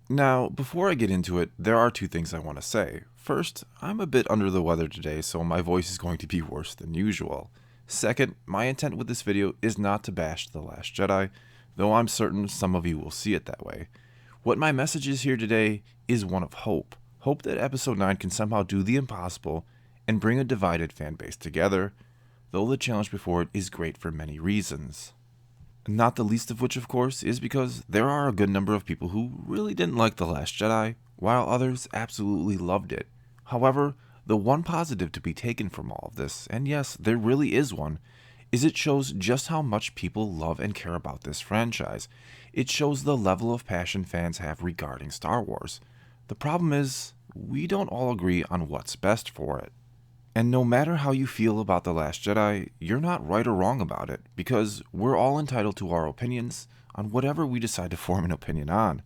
Now, before I get into it, there are two things I want to say. First, I'm a bit under the weather today, so my voice is going to be worse than usual. Second, my intent with this video is not to bash The Last Jedi, though I'm certain some of you will see it that way. What my message is here today is one of hope. Hope that Episode 9 can somehow do the impossible and bring a divided fan base together, though the challenge before it is great for many reasons. Not the least of which, of course, is because there are a good number of people who really didn't like The Last Jedi, while others absolutely loved it. However, the one positive to be taken from all of this, and yes, there really is one, is it shows just how much people love and care about this franchise. It shows the level of passion fans have regarding Star Wars. The problem is, we don't all agree on what's best for it. And no matter how you feel about The Last Jedi, you're not right or wrong about it, because we're all entitled to our opinions on whatever we decide to form an opinion on.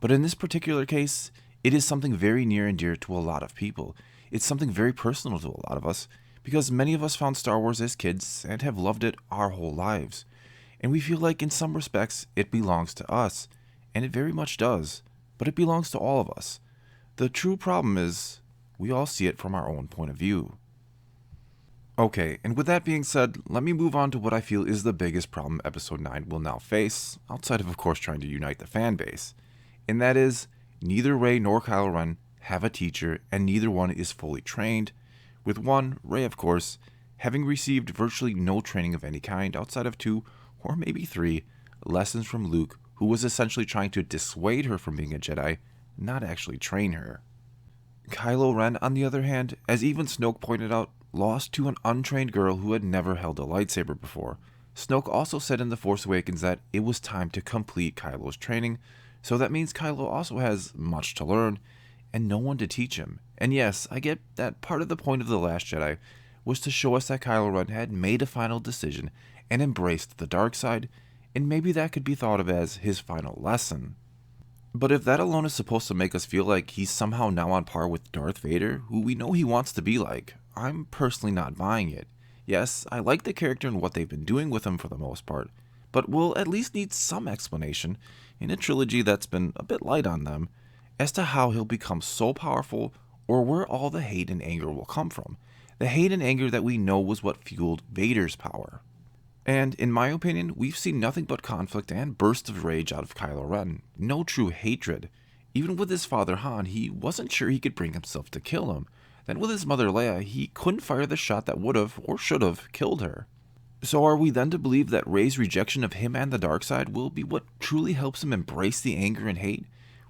But in this particular case, it is something very near and dear to a lot of people. It's something very personal to a lot of us, because many of us found Star Wars as kids and have loved it our whole lives. And we feel like in some respects it belongs to us, and it very much does, but it belongs to all of us. The true problem is, we all see it from our own point of view. Okay, and with that being said, let me move on to what I feel is the biggest problem Episode 9 will now face, outside of course trying to unite the fan base. And that is, neither Rey nor Kylo Ren have a teacher, and neither one is fully trained, with one, Rey of course, having received virtually no training of any kind outside of 2, or maybe 3, lessons from Luke, who was essentially trying to dissuade her from being a Jedi, not actually train her. Kylo Ren, on the other hand, as even Snoke pointed out, lost to an untrained girl who had never held a lightsaber before. Snoke also said in The Force Awakens that it was time to complete Kylo's training, so that means Kylo also has much to learn, and no one to teach him. And yes, I get that part of the point of The Last Jedi was to show us that Kylo Ren had made a final decision and embraced the dark side, and maybe that could be thought of as his final lesson. But if that alone is supposed to make us feel like he's somehow now on par with Darth Vader, who we know he wants to be like, I'm personally not buying it. Yes, I like the character and what they've been doing with him for the most part, but we'll at least need some explanation, in a trilogy that's been a bit light on them, as to how he'll become so powerful, or where all the hate and anger will come from. The hate and anger that we know was what fueled Vader's power. And in my opinion, we've seen nothing but conflict and bursts of rage out of Kylo Ren. No true hatred. Even with his father Han, he wasn't sure he could bring himself to kill him. Then with his mother Leia, he couldn't fire the shot that would've, or should've, killed her. So are we then to believe that Rey's rejection of him and the dark side will be what truly helps him embrace the anger and hate?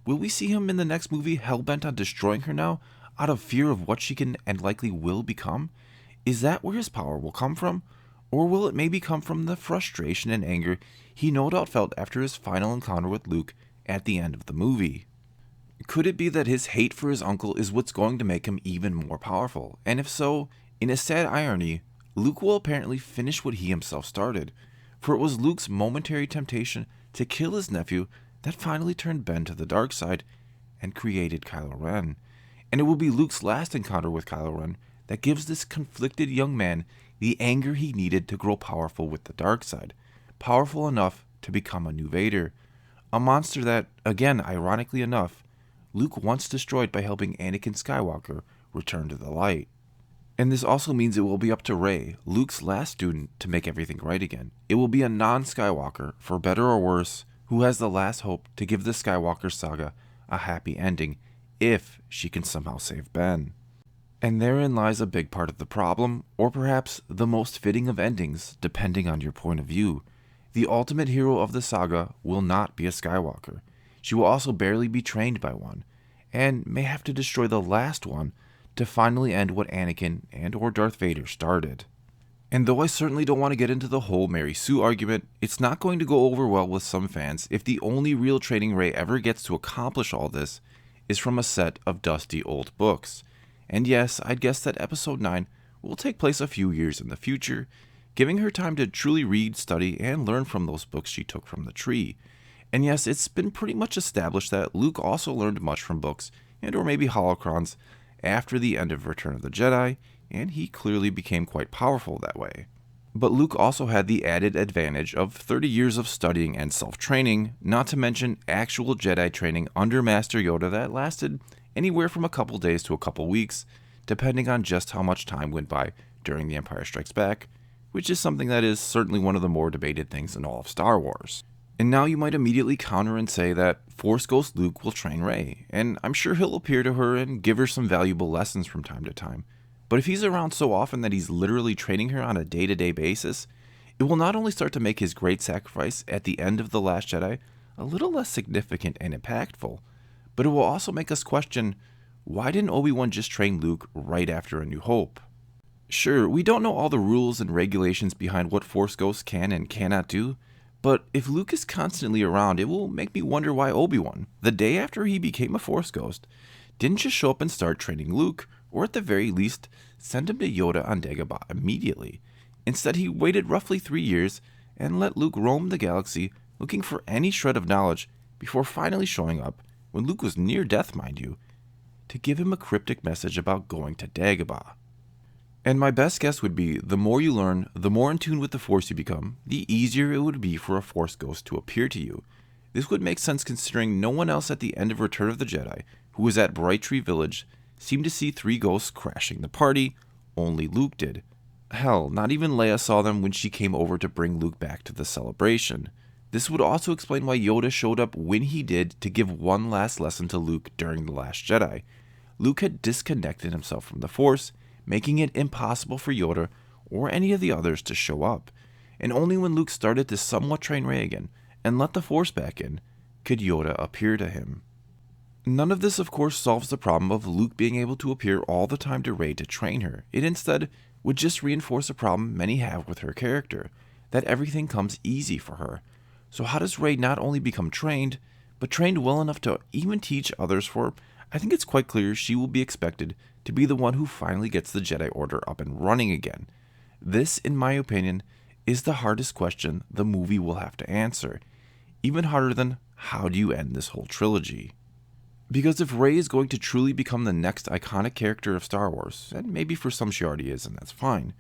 Will we see him in the next movie hell-bent on destroying her now, out of fear of what she can and likely will become? Is that where his power will come from? Or will it maybe come from the frustration and anger he no doubt felt after his final encounter with Luke at the end of the movie? Could it be that his hate for his uncle is what's going to make him even more powerful? And if so, in a sad irony, Luke will apparently finish what he himself started, for it was Luke's momentary temptation to kill his nephew that finally turned Ben to the dark side and created Kylo Ren. And it will be Luke's last encounter with Kylo Ren that gives this conflicted young man the anger he needed to grow powerful with the dark side, powerful enough to become a new Vader, a monster that, again ironically enough, Luke once destroyed by helping Anakin Skywalker return to the light. And this also means it will be up to Rey, Luke's last student, to make everything right again. It will be a non-Skywalker, for better or worse, who has the last hope to give the Skywalker saga a happy ending, if she can somehow save Ben. And therein lies a big part of the problem, or perhaps the most fitting of endings, depending on your point of view. The ultimate hero of the saga will not be a Skywalker. She will also barely be trained by one, and may have to destroy the last one to finally end what Anakin and or Darth Vader started. And though I certainly don't want to get into the whole Mary Sue argument, it's not going to go over well with some fans if the only real training Rey ever gets to accomplish all this is from a set of dusty old books. And yes, I'd guess that Episode 9 will take place a few years in the future, giving her time to truly read, study, and learn from those books she took from the tree. And yes, it's been pretty much established that Luke also learned much from books, and or maybe holocrons, after the end of Return of the Jedi, and he clearly became quite powerful that way. But Luke also had the added advantage of 30 years of studying and self-training, not to mention actual Jedi training under Master Yoda that lasted anywhere from a couple days to a couple weeks, depending on just how much time went by during The Empire Strikes Back, which is something that is certainly one of the more debated things in all of Star Wars. And now you might immediately counter and say that Force Ghost Luke will train Rey, and I'm sure he'll appear to her and give her some valuable lessons from time to time. But if he's around so often that he's literally training her on a day-to-day basis, it will not only start to make his great sacrifice at the end of The Last Jedi a little less significant and impactful, but it will also make us question, why didn't Obi-Wan just train Luke right after A New Hope? Sure, we don't know all the rules and regulations behind what Force Ghosts can and cannot do, but if Luke is constantly around, it will make me wonder why Obi-Wan, the day after he became a Force Ghost, didn't just show up and start training Luke, or at the very least, send him to Yoda on Dagobah immediately. Instead, he waited roughly 3 years and let Luke roam the galaxy looking for any shred of knowledge before finally showing up, when Luke was near death, mind you, to give him a cryptic message about going to Dagobah. And my best guess would be, the more you learn, the more in tune with the Force you become, the easier it would be for a Force Ghost to appear to you. This would make sense considering no one else at the end of Return of the Jedi, who was at Bright Tree Village, seemed to see 3 ghosts crashing the party. Only Luke did. Hell, not even Leia saw them when she came over to bring Luke back to the celebration. This would also explain why Yoda showed up when he did to give one last lesson to Luke during The Last Jedi. Luke had disconnected himself from the Force, making it impossible for Yoda or any of the others to show up, and only when Luke started to somewhat train Rey again and let the Force back in, could Yoda appear to him. None of this, of course, solves the problem of Luke being able to appear all the time to Rey to train her. It instead would just reinforce a problem many have with her character, that everything comes easy for her. So how does Rey not only become trained, but trained well enough to even teach others? For I think it's quite clear she will be expected to be the one who finally gets the Jedi Order up and running again. This, in my opinion, is the hardest question the movie will have to answer. Even harder than, how do you end this whole trilogy? Because if Rey is going to truly become the next iconic character of Star Wars, and maybe for some she already is, and that's fine,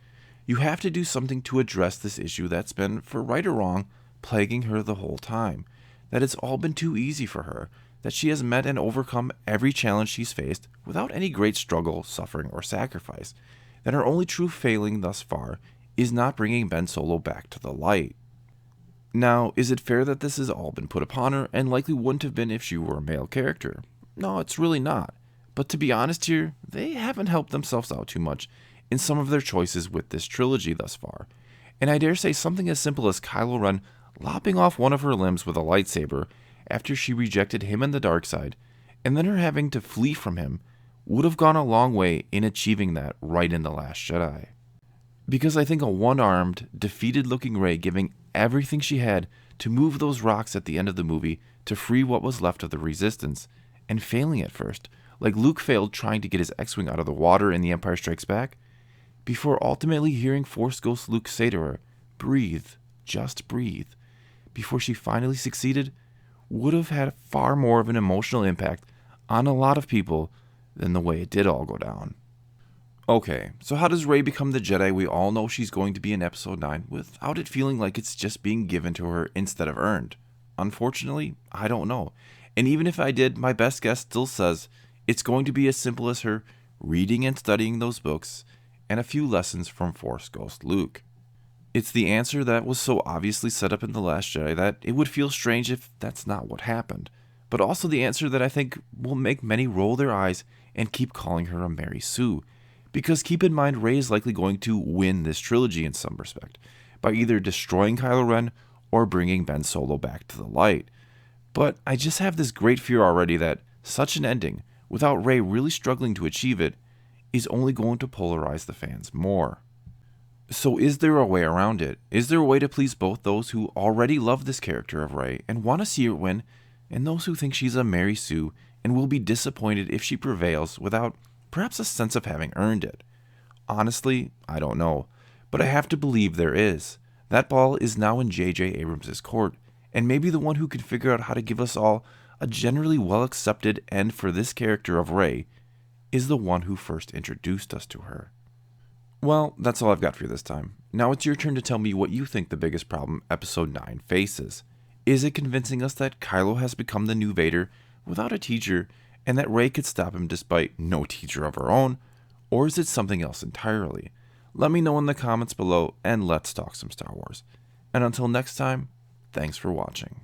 you have to do something to address this issue that's been, for right or wrong, plaguing her the whole time. That it's all been too easy for her, that she has met and overcome every challenge she's faced without any great struggle, suffering, or sacrifice, that her only true failing thus far is not bringing Ben Solo back to the light. Now, is it fair that this has all been put upon her, and likely wouldn't have been if she were a male character? No, it's really not. But to be honest here, they haven't helped themselves out too much in some of their choices with this trilogy thus far. And I dare say something as simple as Kylo Ren lopping off one of her limbs with a lightsaber after she rejected him and the dark side, and then her having to flee from him, would have gone a long way in achieving that right in The Last Jedi. Because I think a one-armed, defeated-looking Rey giving everything she had to move those rocks at the end of the movie to free what was left of the Resistance, and failing at first, like Luke failed trying to get his X-Wing out of the water in The Empire Strikes Back, before ultimately hearing Force Ghost Luke say to her, "Breathe, just breathe," before she finally succeeded, would have had far more of an emotional impact on a lot of people than the way it did all go down. Okay, so how does Rey become the Jedi we all know she's going to be in Episode 9 without it feeling like it's just being given to her instead of earned? Unfortunately, I don't know. And even if I did, my best guess still says it's going to be as simple as her reading and studying those books and a few lessons from Force Ghost Luke. It's the answer that was so obviously set up in The Last Jedi that it would feel strange if that's not what happened, but also the answer that I think will make many roll their eyes and keep calling her a Mary Sue. Because keep in mind, Rey is likely going to win this trilogy in some respect, by either destroying Kylo Ren or bringing Ben Solo back to the light. But I just have this great fear already that such an ending, without Rey really struggling to achieve it, is only going to polarize the fans more. So is there a way around it? Is there a way to please both those who already love this character of Rey and want to see her win, and those who think she's a Mary Sue and will be disappointed if she prevails without perhaps a sense of having earned it? Honestly, I don't know, but I have to believe there is. That ball is now in JJ Abrams' court, and maybe the one who can figure out how to give us all a generally well-accepted end for this character of Rey is the one who first introduced us to her. Well, that's all I've got for you this time. Now it's your turn to tell me what you think the biggest problem Episode 9 faces. Is it convincing us that Kylo has become the new Vader without a teacher, and that Rey could stop him despite no teacher of her own? Or is it something else entirely? Let me know in the comments below, and let's talk some Star Wars. And until next time, thanks for watching.